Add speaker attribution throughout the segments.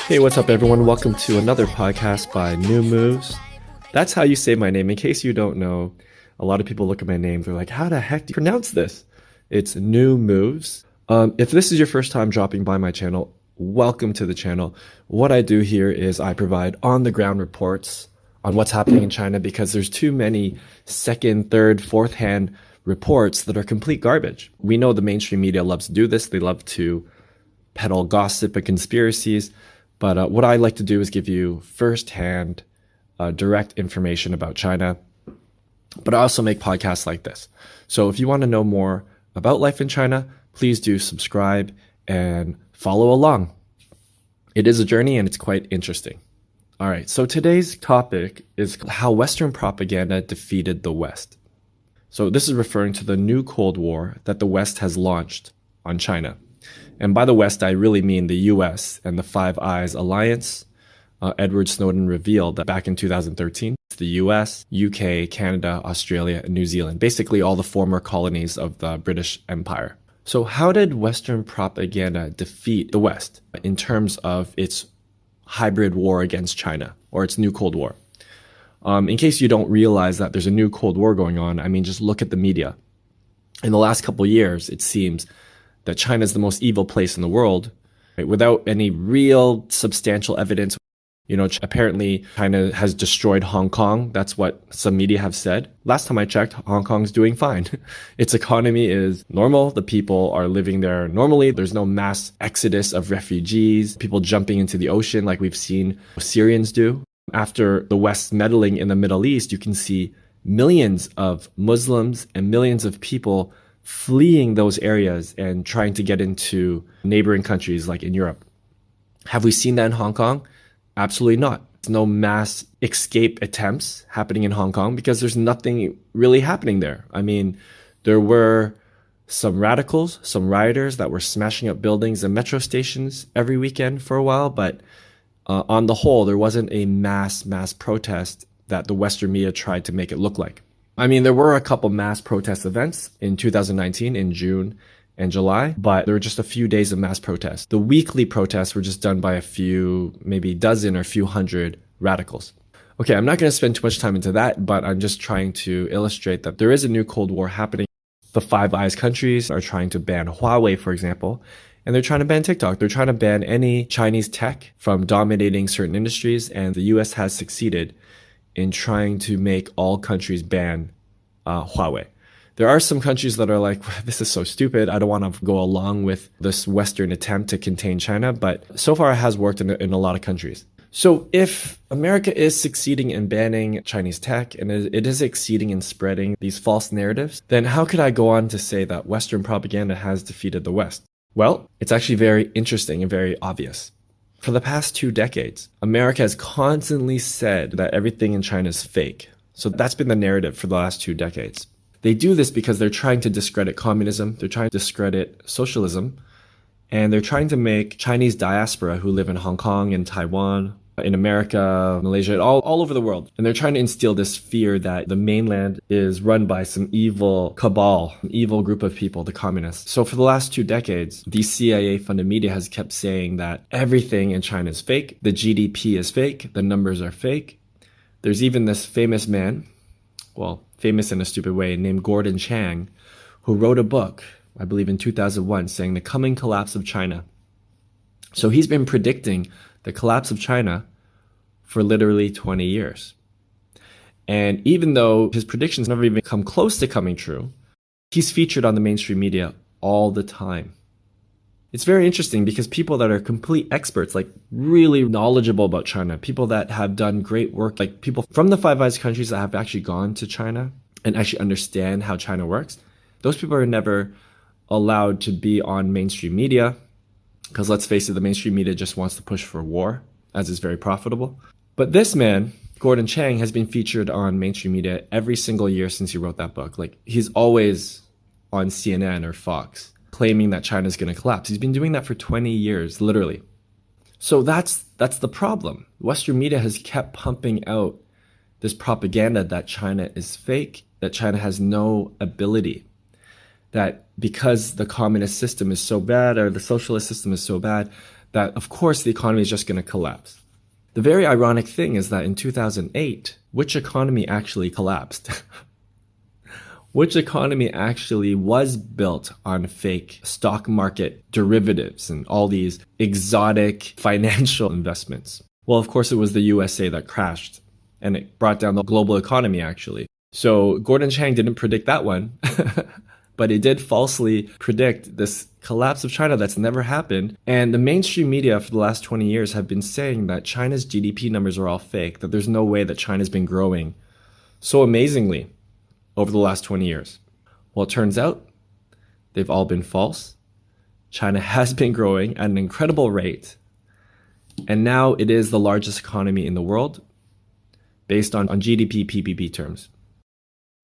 Speaker 1: Hey, what's up, everyone? Welcome to another podcast by New Moves. That's how you say my name. In case you don't know, a lot of people look at my name. They're like, how the heck do you pronounce this? It's New Moves. If this is your first time dropping by my channel, welcome to the channel. What I do here is I provide on-the-ground reports on what's happening in China because there's too many second, third, fourth-hand reports that are complete garbage. We know the mainstream media loves to do this. They love to peddle gossip and conspiracies. But what I like to do is give you firsthand, direct information about China. But I also make podcasts like this. So if you want to know more about life in China, please do subscribe and follow along. It is a journey and it's quite interesting. All right, so today's topic is how Western propaganda defeated the West. So this is referring to the new Cold War that the West has launched on China. And by the West, I really mean the US and the Five Eyes Alliance. Edward Snowden revealed that back in 2013, the US, UK, Canada, Australia, and New Zealand, basically all the former colonies of the British Empire. So how did Western propaganda defeat the West in terms of its hybrid war against China or its new Cold War? In case you don't realize that there's a new Cold War going on, I mean, just look at the media. In the last couple of years, it seems that China is the most evil place in the world, right? Without any real substantial evidence. Apparently China has destroyed Hong Kong. That's what some media have said. Last time I checked, Hong Kong's doing fine. Its economy is normal. The people are living there normally. There's no mass exodus of refugees, people jumping into the ocean like we've seen Syrians do. After the West meddling in the Middle East, you can see millions of Muslims and millions of people fleeing those areas and trying to get into neighboring countries like in Europe. Have we seen that in Hong Kong? Absolutely not. There's no mass escape attempts happening in Hong Kong because there's nothing really happening there. I mean, there were some radicals, some rioters that were smashing up buildings and metro stations every weekend for a while, but on the whole, there wasn't a mass protest that the Western media tried to make it look like. I mean, there were a couple mass protest events in 2019 in June and July, but there were just a few days of mass protests. The weekly protests were just done by a few, maybe dozen or a few hundred radicals. Okay, I'm not going to spend too much time into that, but I'm just trying to illustrate that there is a new Cold War happening. The Five Eyes countries are trying to ban Huawei, for example, and they're trying to ban TikTok. They're trying to ban any Chinese tech from dominating certain industries, and the US has succeeded in trying to make all countries ban Huawei. There are some countries that are like, this is so stupid. I don't want to go along with this Western attempt to contain China, but so far it has worked in a lot of countries. So if America is succeeding in banning Chinese tech and it is succeeding in spreading these false narratives, then how could I go on to say that Western propaganda has defeated the West? Well, it's actually very interesting and very obvious. For the past 2 decades, America has constantly said that everything in China is fake. So that's been the narrative for the last 2 decades. They do this because they're trying to discredit communism, they're trying to discredit socialism, and they're trying to make Chinese diaspora who live in Hong Kong and Taiwan, in America, Malaysia, all over the world. And they're trying to instill this fear that the mainland is run by some evil cabal, an evil group of people, the communists. So for the last 2 decades, the CIA-funded media has kept saying that everything in China is fake, the GDP is fake, the numbers are fake. There's even this famous man, well, famous in a stupid way, named Gordon Chang, who wrote a book, I believe in 2001, saying the coming collapse of China. So he's been predicting the collapse of China for literally 20 years. And even though his predictions never even come close to coming true, he's featured on the mainstream media all the time. It's very interesting because people that are complete experts, like really knowledgeable about China, people that have done great work, like people from the Five Eyes countries that have actually gone to China and actually understand how China works, those people are never allowed to be on mainstream media because let's face it, the mainstream media just wants to push for war as it's very profitable. But this man, Gordon Chang, has been featured on mainstream media every single year since he wrote that book. Like he's always on CNN or Fox claiming that China's going to collapse. He's been doing that for 20 years, literally. So that's the problem. Western media has kept pumping out this propaganda that China is fake, that China has no ability, that because the communist system is so bad or the socialist system is so bad, that of course the economy is just going to collapse. The very ironic thing is that in 2008, which economy actually collapsed? Which economy actually was built on fake stock market derivatives and all these exotic financial investments? Well, of course, it was the USA that crashed, and it brought down the global economy, actually. So Gordon Chang didn't predict that one, but he did falsely predict this collapse of China that's never happened. And the mainstream media for the last 20 years have been saying that China's GDP numbers are all fake, that there's no way that China's been growing so amazingly over the last 20 years. Well, it turns out they've all been false. China has been growing at an incredible rate. And now it is the largest economy in the world based on GDP PPP terms.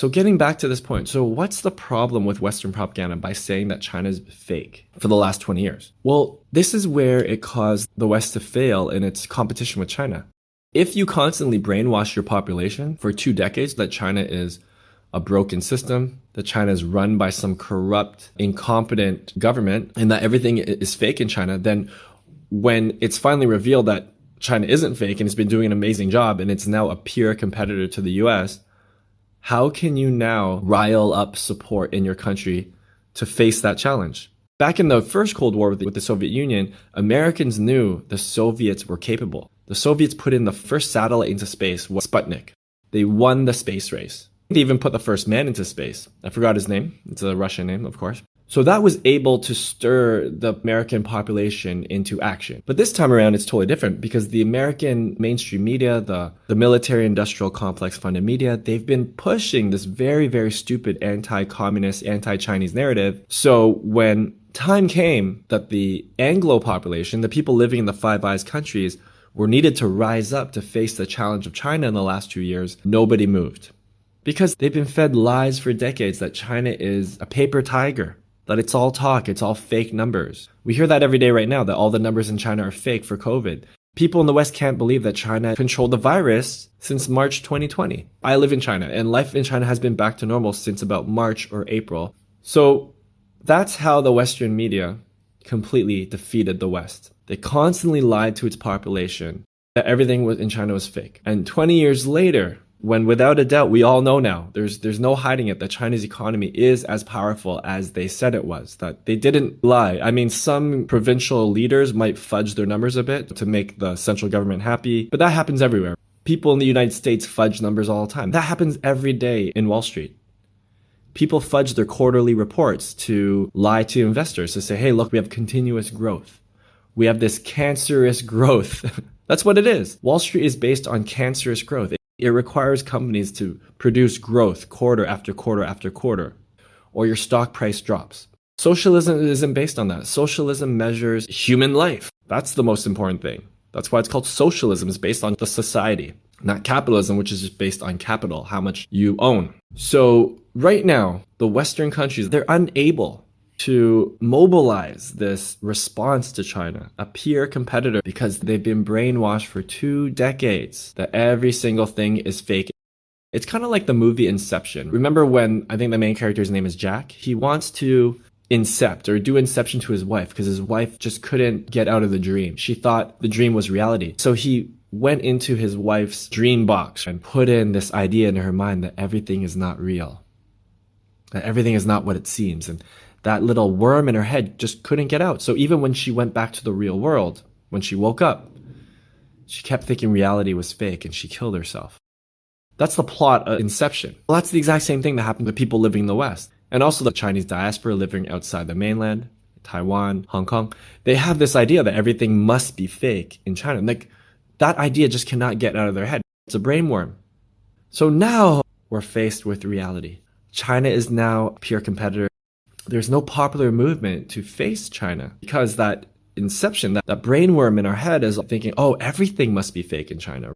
Speaker 1: So getting back to this point, so what's the problem with Western propaganda by saying that China's fake for the last 20 years? Well, this is where it caused the West to fail in its competition with China. If you constantly brainwash your population for 2 decades that China is a broken system, that China is run by some corrupt, incompetent government, and that everything is fake in China, then when it's finally revealed that China isn't fake and it's been doing an amazing job and it's now a peer competitor to the US, how can you now rile up support in your country to face that challenge? Back in the first Cold War with the Soviet Union, Americans knew the Soviets were capable. The Soviets put in the first satellite into space, Sputnik. They won the space race. They even put the first man into space. I forgot his name. It's a Russian name, of course. So that was able to stir the American population into action. But this time around, it's totally different because the American mainstream media, the military-industrial complex-funded media, they've been pushing this very, very stupid anti-communist, anti-Chinese narrative. So when time came that the Anglo population, the people living in the Five Eyes countries, were needed to rise up to face the challenge of China in the last 2 years, nobody moved. Because they've been fed lies for decades that China is a paper tiger, that it's all talk, it's all fake numbers. We hear that every day right now, that all the numbers in China are fake for COVID. People in the West can't believe that China controlled the virus since March 2020. I live in China, and life in China has been back to normal since about March or April. So that's how the Western media completely defeated the West. They constantly lied to its population that everything in China was fake. And 20 years later, when without a doubt, we all know now, there's no hiding it, that China's economy is as powerful as they said it was, that they didn't lie. I mean, some provincial leaders might fudge their numbers a bit to make the central government happy, but that happens everywhere. People in the United States fudge numbers all the time. That happens every day in Wall Street. People fudge their quarterly reports to lie to investors, to say, hey, look, we have continuous growth. We have this cancerous growth. That's what it is. Wall Street is based on cancerous growth. It requires companies to produce growth quarter after quarter after quarter, or your stock price drops. Socialism isn't based on that. Socialism measures human life. That's the most important thing. That's why it's called socialism. It's based on the society, not capitalism, which is just based on capital, how much you own. So right now, the Western countries, they're unable to mobilize this response to China, a peer competitor, because they've been brainwashed for 2 decades that every single thing is fake. It's kind of like the movie Inception. Remember when, I think the main character's name is Jack? He wants to incept or do inception to his wife because his wife just couldn't get out of the dream. She thought the dream was reality. So he went into his wife's dream box and put in this idea in her mind that everything is not real, that everything is not what it seems. And that little worm in her head just couldn't get out. So even when she went back to the real world, when she woke up, she kept thinking reality was fake and she killed herself. That's the plot of Inception. Well, that's the exact same thing that happened to people living in the West. And also the Chinese diaspora living outside the mainland, Taiwan, Hong Kong. They have this idea that everything must be fake in China. Like, that idea just cannot get out of their head. It's a brainworm. So now we're faced with reality. China is now a peer competitor. There's no popular movement to face China because that inception, that brainworm in our head is thinking, oh, everything must be fake in China.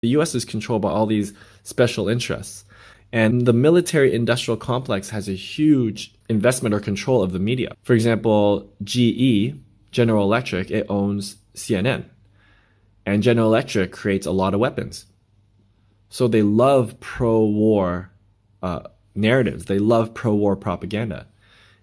Speaker 1: The US is controlled by all these special interests. And the military-industrial complex has a huge investment or control of the media. For example, GE, General Electric, it owns CNN. And General Electric creates a lot of weapons. So they love pro-war narratives. They love pro-war propaganda.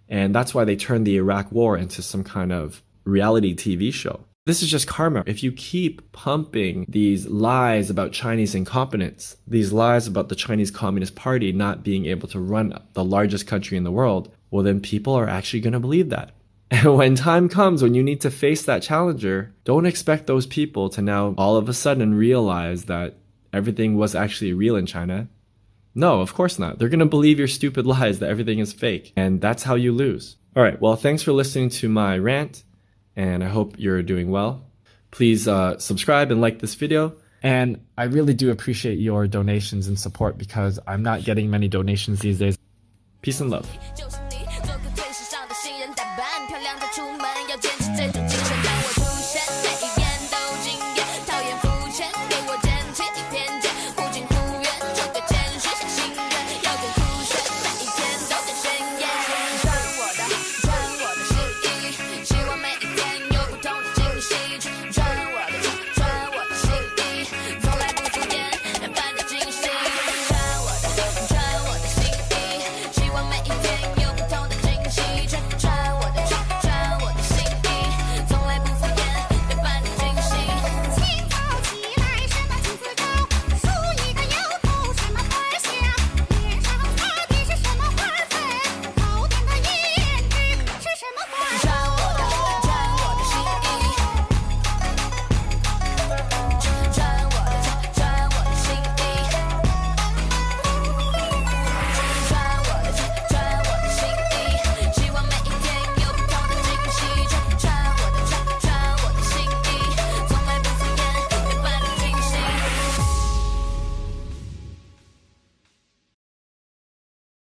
Speaker 1: And that's why they turned the Iraq war into some kind of reality TV show. This is just karma. If you keep pumping these lies about Chinese incompetence, these lies about the Chinese Communist Party not being able to run the largest country in the world, well, then people are actually going to believe that. And when time comes, when you need to face that challenger, don't expect those people to now all of a sudden realize that everything was actually real in China. No, of course not. They're going to believe your stupid lies that everything is fake. And that's how you lose. All right. Well, thanks for listening to my rant. And I hope you're doing well. Please subscribe and like this video.
Speaker 2: And I really do appreciate your donations and support because I'm not getting many donations these days.
Speaker 1: Peace and love.